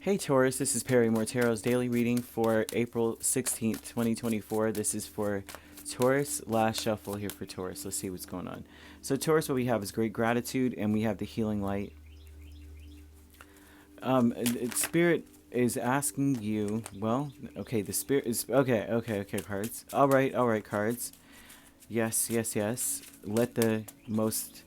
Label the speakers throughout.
Speaker 1: Hey Taurus, this is Perrymore Tarot's daily reading for April 16th, 2024. This is for Taurus, last shuffle here for Taurus. Let's see what's going on. So Taurus, what we have is great gratitude and we have the healing light. Spirit is asking you, well, okay, the spirit is, okay, cards. All right, cards. Yes. Let the most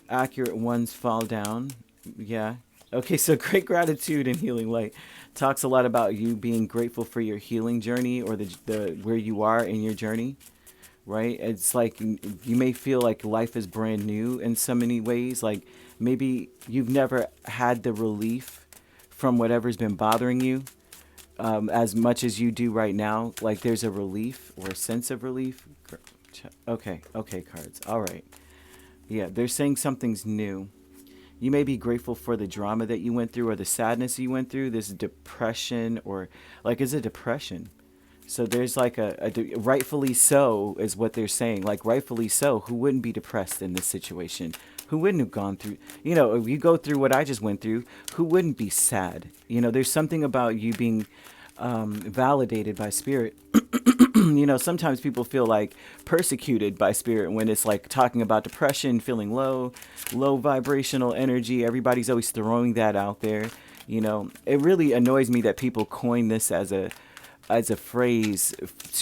Speaker 1: accurate ones fall down. Yeah. Okay, so great gratitude and healing light talks a lot about you being grateful for your healing journey or the where you are in your journey, right? It's like you may feel like life is brand new in so many ways. Like maybe you've never had the relief from whatever's been bothering you as much as you do right now. Like there's a relief or a sense of relief. Okay, cards. All right. Yeah, they're saying something's new. You may be grateful for the drama that you went through or the sadness you went through, this depression or like is a depression. So there's like rightfully so is what they're saying. Like rightfully so, who wouldn't be depressed in this situation? Who wouldn't have gone through, if you go through what I just went through, who wouldn't be sad? There's something about you being validated by spirit. Sometimes people feel like persecuted by spirit when it's like talking about depression, feeling low vibrational energy. Everybody's always throwing that out there. It really annoys me that people coin this as a phrase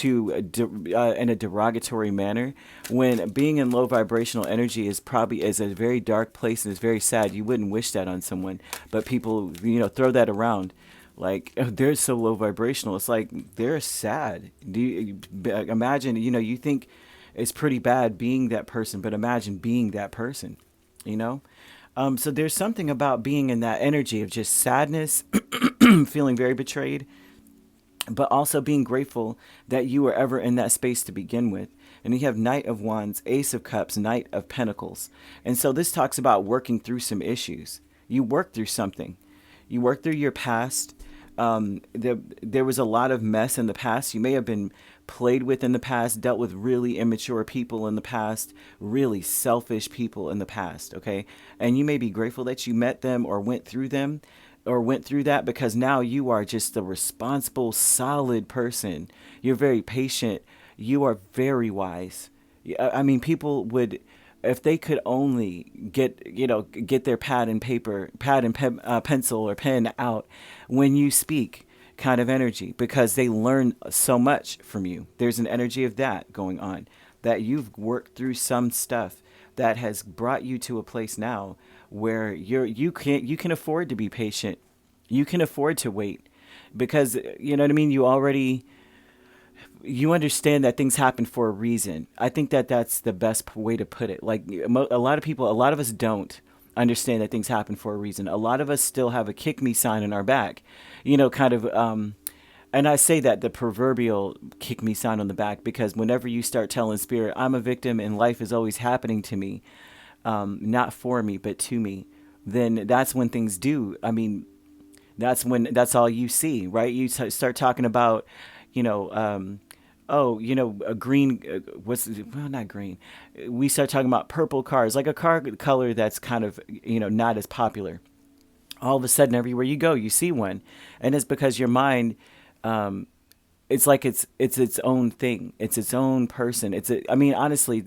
Speaker 1: in a derogatory manner, when being in low vibrational energy is a very dark place and is very sad. You wouldn't wish that on someone, but people throw that around like, oh, they're so low vibrational. It's like they're sad. Do you imagine? You think it's pretty bad being that person, but imagine being that person. So there's something about being in that energy of just sadness, feeling very betrayed, but also being grateful that you were ever in that space to begin with. And you have Knight of Wands, Ace of Cups, Knight of Pentacles. And so this talks about working through some issues. You work through something. You work through your past. There was a lot of mess in the past. You may have been played with in the past, dealt with really immature people in the past, really selfish people in the past, okay? And you may be grateful that you met them or went through them or went through that, because now you are just a responsible, solid person. You're very patient. You are very wise. I mean, people would, if they could only get their pad and pencil or pen out when you speak, kind of energy, because they learn so much from you. There's an energy of that going on, that you've worked through some stuff that has brought you to a place now where you can afford to be patient. You can afford to wait, because you know what I mean. You understand that things happen for a reason. I think that that's the best way to put it. Like a lot of us don't understand that things happen for a reason. A lot of us still have a kick me sign in our back, kind of. And I say that, the proverbial kick me sign on the back, because whenever you start telling spirit, I'm a victim and life is always happening to me, not for me, but to me, then that's when things do. I mean, that's all you see, right? You start talking about, a green, not green. We start talking about purple cars, like a car color that's kind of, not as popular. All of a sudden, everywhere you go, you see one. And it's because your mind, it's like it's its own thing. It's its own person. Honestly,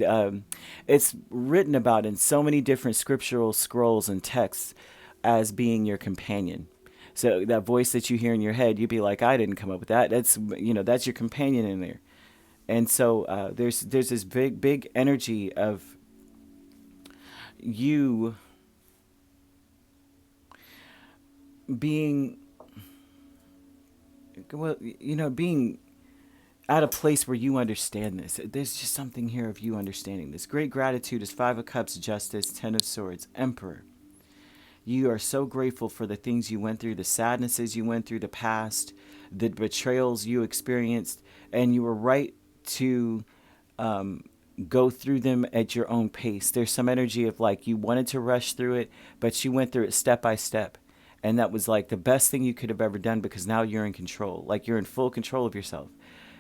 Speaker 1: it's written about in so many different scriptural scrolls and texts as being your companion. So that voice that you hear in your head, you'd be like, I didn't come up with that. That's your companion in there. And so there's this big energy of you being, being at a place where you understand this. There's just something here of you understanding this. Great gratitude is 5 of Cups, Justice, 10 of Swords, Emperor. You are so grateful for the things you went through, the sadnesses you went through, the past, the betrayals you experienced, and you were right to go through them at your own pace. There's some energy of like you wanted to rush through it, but you went through it step by step. And that was like the best thing you could have ever done, because now you're in control. Like you're in full control of yourself.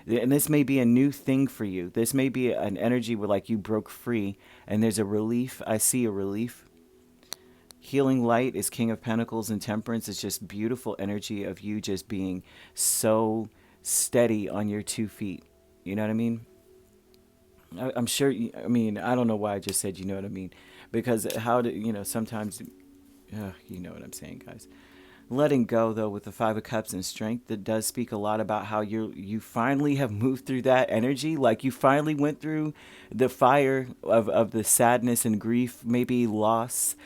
Speaker 1: And this may be a new thing for you. This may be an energy where like you broke free and there's a relief. I see a relief. Healing light is King of Pentacles, and Temperance is just beautiful energy of you just being so steady on your 2 feet. You know what I mean? I'm sure, I mean, I don't know why I just said, you know what I mean? Because how do, sometimes, you know what I'm saying, guys. Letting go, though, with the Five of Cups and Strength, that does speak a lot about how you finally have moved through that energy. Like you finally went through the fire of the sadness and grief, maybe loss,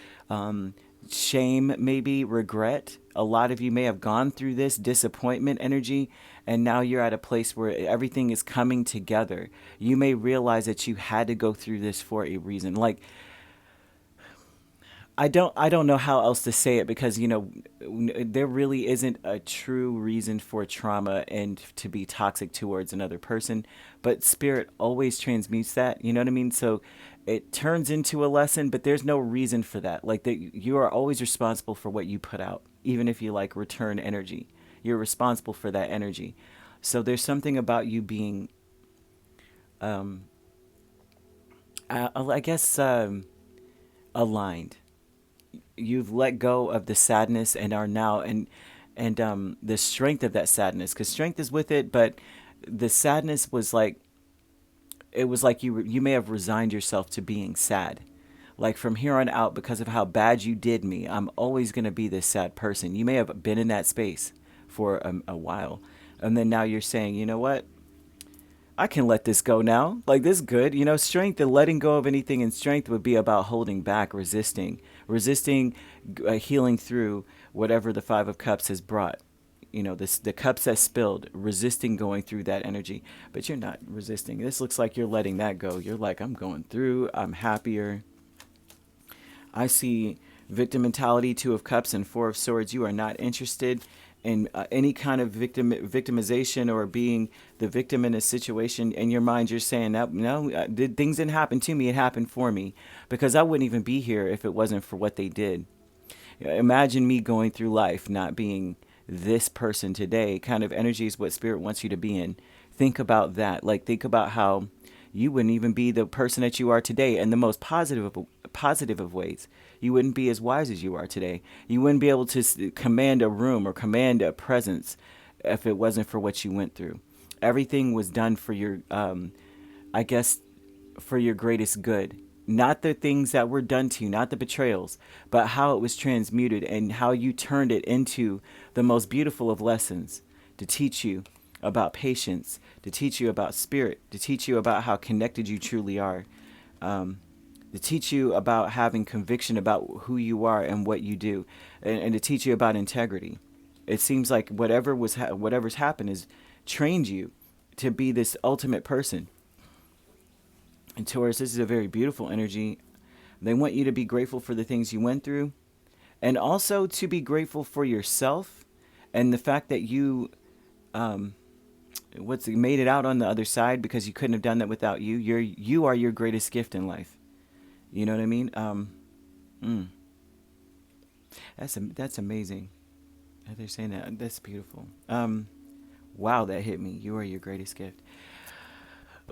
Speaker 1: shame, maybe regret. A lot of you may have gone through this disappointment energy, and now you're at a place where everything is coming together. You may realize that you had to go through this for a reason. Like, I don't know how else to say it, because there really isn't a true reason for trauma and to be toxic towards another person, but spirit always transmutes that, you know what I mean? So it turns into a lesson, but there's no reason for that. Like, you are always responsible for what you put out, even if you like return energy. You're responsible for that energy. So there's something about you being I guess aligned. You've let go of the sadness and are now, and the strength of that sadness, because strength is with it, but the sadness was like, it was like you may have resigned yourself to being sad. Like, from here on out, because of how bad you did me, I'm always going to be this sad person. You may have been in that space for a while, and then now you're saying, you know what, I can let this go now. Like, this is good. Strength and letting go of anything in strength would be about holding back, resisting, healing through whatever the Five of Cups has brought. The cups that spilled, resisting going through that energy. But you're not resisting. This looks like you're letting that go. You're like, I'm going through. I'm happier. I see victim mentality, Two of Cups and Four of Swords. You are not interested in any kind of victimization or being the victim in a situation. In your mind, you're saying that, no, things didn't happen to me. It happened for me, because I wouldn't even be here if it wasn't for what they did. Imagine me going through life not being this person today. Kind of energy is what spirit wants you to be in. Think about that. Like, think about how you wouldn't even be the person that you are today in the most positive of ways. You wouldn't be as wise as you are today. You wouldn't be able to command a room or command a presence if it wasn't for what you went through. Everything was done for your, I guess, for your greatest good. Not the things that were done to you, not the betrayals, but how it was transmuted and how you turned it into the most beautiful of lessons to teach you about patience, to teach you about spirit, to teach you about how connected you truly are, to teach you about having conviction about who you are and what you do, and to teach you about integrity. It seems like whatever's happened has trained you to be this ultimate person. And Taurus, this is a very beautiful energy. They want you to be grateful for the things you went through, and also to be grateful for yourself and the fact that you made it out on the other side, because you couldn't have done that without you. You are your greatest gift in life. You know what I mean? That's amazing. They're saying that. That's beautiful. Wow, that hit me. You are your greatest gift.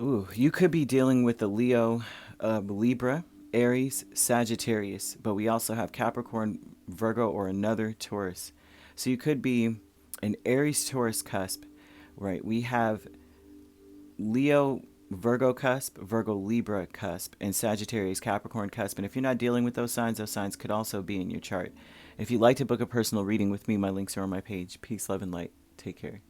Speaker 1: Ooh, you could be dealing with a Leo, Libra, Aries, Sagittarius, but we also have Capricorn, Virgo, or another Taurus. So you could be an Aries Taurus cusp, right? We have Leo Virgo cusp, Virgo Libra cusp, and Sagittarius Capricorn cusp. And if you're not dealing with those signs could also be in your chart. If you'd like to book a personal reading with me, my links are on my page. Peace, love, and light. Take care.